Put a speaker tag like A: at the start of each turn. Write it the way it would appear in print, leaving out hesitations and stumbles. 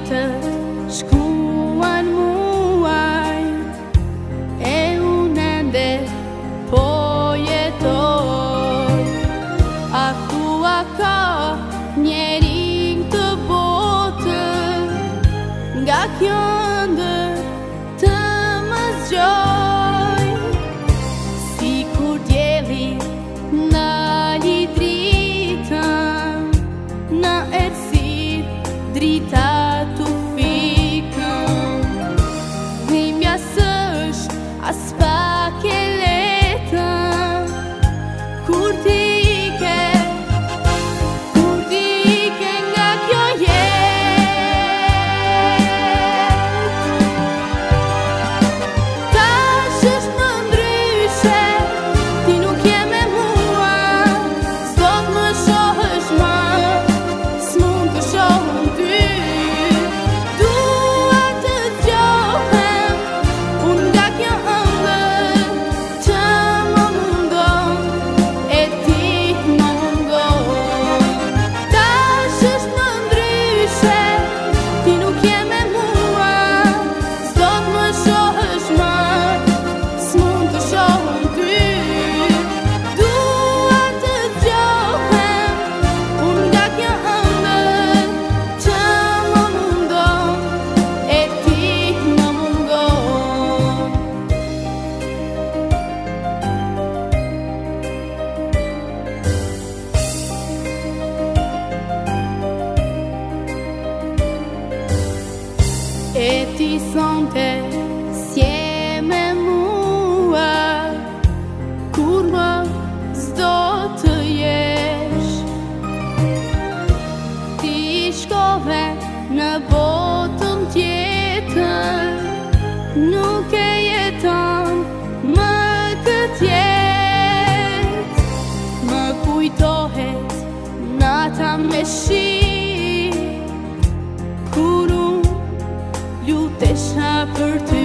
A: Ditët shkuan muaj e unë ende po jetoj. A thua ka njeri të botën nga kjo ndër të më zgjoj, si kur djeli në li dritën në erësit drita të fikën. Dhimbja s'është as pak e letën kur ti ke nga kjo tash është më ndryshe, ti nuk je me mua, s'dot më shohësh më, s'mund të shohëm ty. Dua të dëgjohem unë nga kjo ëndër që më mungon e ti më mungon. Tash është më ndryshe, ti nuk je me mua, s'dot më shohësh më, s'mund të shohëm ty. Dua të dëgjohem unë nga kjo ëndër që më mungon e ti më mungon. E ti sonte s'je me mua, kur më s'do të jesh. Ti shkove në botën tjetër, nuk e jeton më këtë jetë. Më kujtohet nata me shi, kur unë lutesha për ty.